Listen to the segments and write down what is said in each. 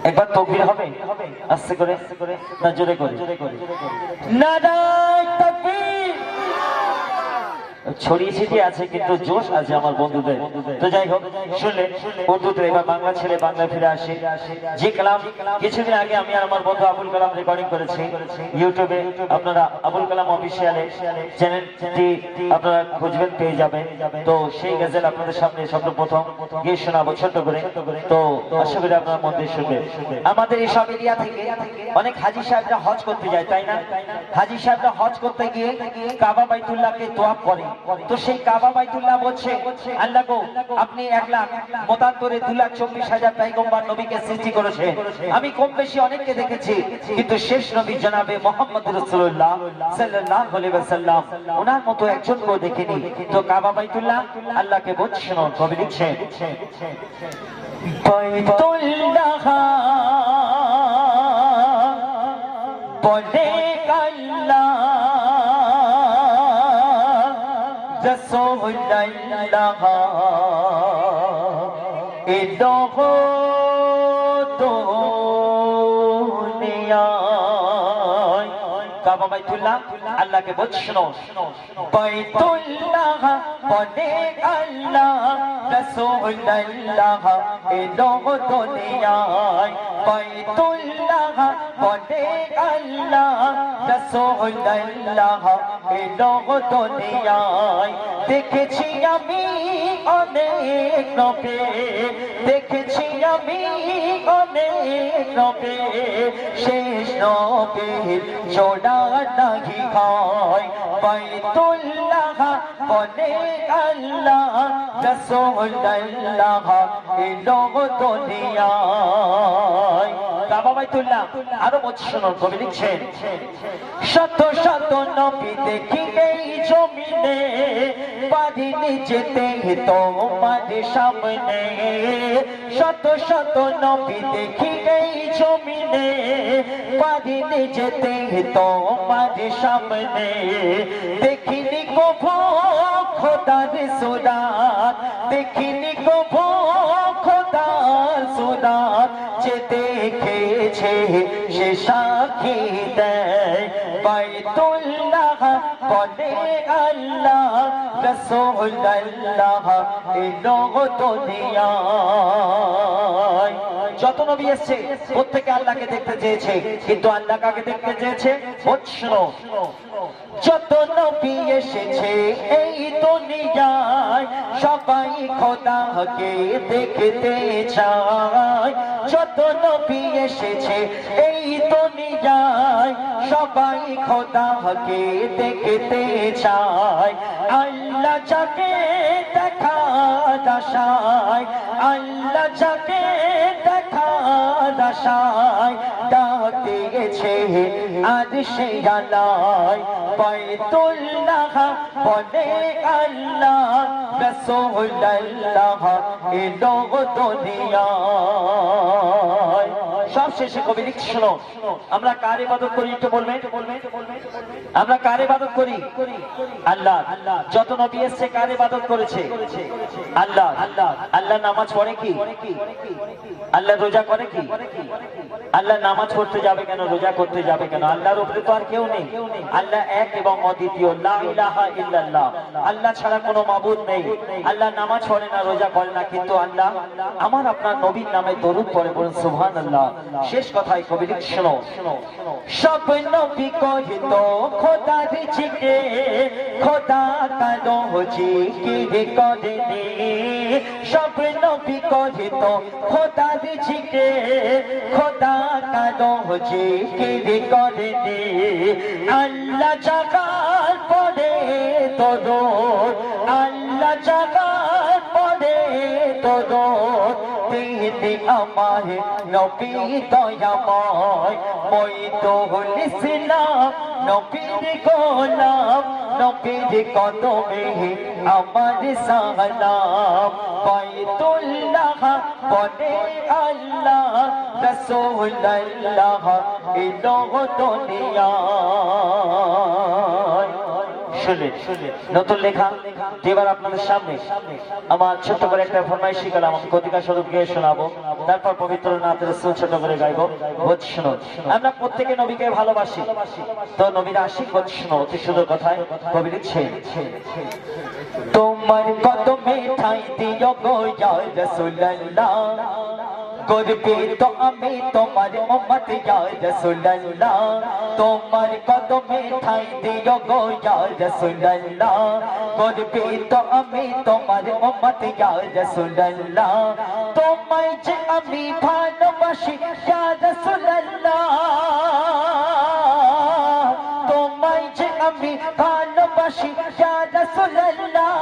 একবার তাকবীর হবে আস্তে করে না জোরে করে নারায়ে তাকবীর ছড়িয়ে ছিটিয়ে আছে কিন্তু জোশ আছে আমার বন্ধুদের তো যাই হোক শুনলে বন্ধুদের এবার বাংলা ছেলে বাংলা ফিরে আসে যে কালাম কিছুদিন আগে আমি আর আমার বন্ধু আবুল কালাম রেকর্ডিং করেছি ইউটিউবে আপনারা আবুল কালাম অফিসিয়ালে চ্যানেলটি আপনারা খুঁজবেন পেয়ে যাবেন তো সেই গজল আপনাদের সামনে সর্বপ্রথম গিয়ে শোনাবো ছোট্ট করে তো আশা করি আপনার মধ্যে শুনবেন আমাদের এই সব এরিয়া থেকে অনেক হাজী সাহেবরা হজ করতে যায় তাই না হাজী সাহেবরা হজ করতে গিয়ে কাবা বাইতুল্লাহকে তোয়াফ করে তো সেই কাবা বাইতুল্লাহ বলছে আল্লাহ গো আপনি 1 লাখ মতান্তরে 2,24,000 পয়গম্বর নবীকে সৃষ্টি করেছেন আমি কম বেশি অনেককে দেখেছি কিন্তু শেষ নবী জনাবে মুহাম্মদ রাসূলুল্লাহ সাল্লাল্লাহু আলাইহি ওয়াসাল্লাম ওনার মতো একজনকেও দেখিনি তো কাবা বাইতুল্লাহ আল্লাহকে বলছেন কবি লিখছেন বাইতুল্লাহ বলে আল্লাহ রাসূলুল্লাহ ইদহ দুনিয়া কাবা বাইতুল্লাহ আল্লাহকে বলছেন বাইতুল্লাহ বলে আল্লাহ রাসূলুল্লাহ ইদহ দুনিয়া বাইতুল্লাহ বলে আল্লাহ রাসূলুল্লাহ ইদহ দুনিয়া দেখেছি আমি অনেক নবী দেখেছি আমি অনেক নবী শেষ নবীর জোড়া নাহি হয় বাইতুল্লাহ বলে আল্লাহ রাসূলুল্লাহ ইদহ দুনিয়া কাবা বাইতুল্লাহ আরো বলছেন কবি লিখছেন শত শত নবী দেখি এই জমিনে পারিনি যেতে তোমার সামনে শত শত নবী দেখি এই জমিনে পারিনি যেতে তোমার সামনে দেখিনি কভু খোদার সুরাত দেখিনি কভু খোদার সুরাত যে দেখেছে সে সাক্ষী দেয় বাইতুল্লাহ বলে আল্লাহ রাসূলুল্লাহ ইদহ দুনিয়া যত নবী এসেছে প্রত্যেকে আল্লাহকে দেখতে চেয়েছে কিন্তু আল্লাহ কাকে দেখতে চেয়েছে বলছেন যত নবী এসেছে এই দুনিয়ায় সবাই খোদাকে দেখতে চায় যত নবী এসেছে এই দুনিয়ায় সবাই খোদাকে দেখতে চায় আল্লাহ যাকে দেখার আশায় আল্লাহ যাকে দেখার আশায় ডাক দিয়েছে আজ সে আলায় বাইতুল্লাহ বলে আল্লাহ রাসূলুল্লাহ ইদহ দুনিয়া সব শেষে কবি লিখছেন আমরা কার ইবাদত করি একটু বলবেন আমরা কার ইবাদত করি আল্লাহ যত নবী এসেছে কার ইবাদত করেছে আল্লাহ আল্লাহ নামাজ পড়ে কি আল্লাহ রোজা করে কি আল্লাহ নামাজ পড়তে যাবে কেন রোজা করতে যাবে কেন আল্লাহর উপরে তো আর কেউ নেই আল্লাহ এক এবং অদ্বিতীয় লা ইলাহা ইল্লাল্লাহ আল্লাহ ছাড়া কোনো মাবুদ নেই আল্লাহ নামাজ পড়ে না রোজা করে না কিন্তু আল্লাহ আমার আপনার নবীর নামে দরুদ পড়ে বলেন সুবহানাল্লাহ শেষ কথায় কবি লিখছেন সব নবী কহিত খোদার জিকে খোদা কারো জিকির করেনি সব নবী কহিত খোদার জিকে খোদা কারো জিকির করেনি আল্লাহ জাগার পরে দরুদ আল্লাহ জাগার পরে দরুদ তিনি আমার নবী দয়াময় মঈদুল ইসলাম নবীর গোলাম নবীর কদমে আমার সালাম বাইতুল্লাহ বলে আল্লাহ রাসূলুল্লাহ ইদহ দুনিয়া নতুন লেখা এবার আপনাদের সামনে আমার ছোট্ট করে একটা ফরমাইশি কালাম আমি কতিকা স্বরূপ গিয়ে শোনাবো, তারপর পবিত্র নাথ রাসূল ছোট করে গাইবো। বোধ শুনো, আমরা প্রত্যেকে নবীকে ভালোবাসি, তো নবীর আশিক। বোধ শুনো, অতি সুন্দর কথায় কবি লিখছে, তোমার কদমে ঠাঁই দিও গো ইয়া রাসূলুল্লাহ, করবে তো আমি তোমার উম্মত ইয়া রাসূলুল্লাহ, তোমার কদমে ঠাঁই দিও গো ইয়া রাসূলুল্লাহ, করবে তো আমি তোমার উম্মত ইয়া রাসূলুল্লাহ, তোমায় যে আমি ভালোবাসি ইয়া রাসূলুল্লাহ, তোমায় যে আমি ভালোবাসি ইয়া রাসূলুল্লাহ,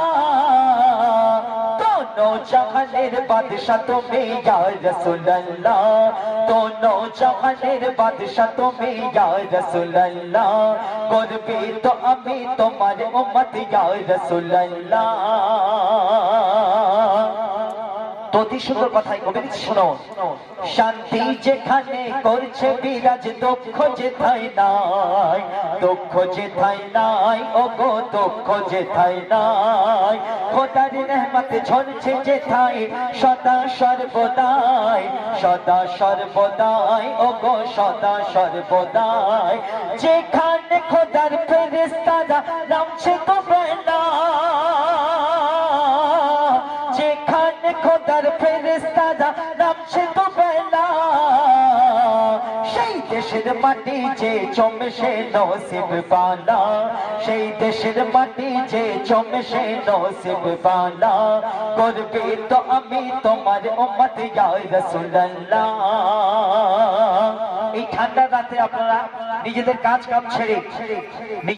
दोनों जहानेर बादशाह तुम्हें या रसूलल्लाह, दोनों जहानेर बादशाह तुम्हें या रसूलल्लाह, करबे तो अमी तुम्हारे उम्मत या रसूलल्लाह। तो অতি সুন্দর কথাই কবি শোনো, শান্তি যেখানে করছে বিরাজ দুঃখ যেথায় নাই, দুঃখ যেথায় নাই ও গো দুঃখ যেথায় নাই, খোদার রহমত ঝরছে যেথায় সদা সর্বদাই, সদা সর্বদাই ও গো সদা সর্বদাই, যেখানে খোদার ফেরেশতারা নামছে তবে না, যেখানে খোদার ফেরেশতারা নামছে তবে না, সেই দেশের মাটি যে জমে সে নসিব বালা, সেই দেশের মাটি যে জমে সে নসিব বালা, করবে তো আমি তোমার উম্মত ইয়া রাসূলুল্লাহ। এই ঠান্ডা রাতে আপনারা নিজেদের কাজ কাম ছেড়ে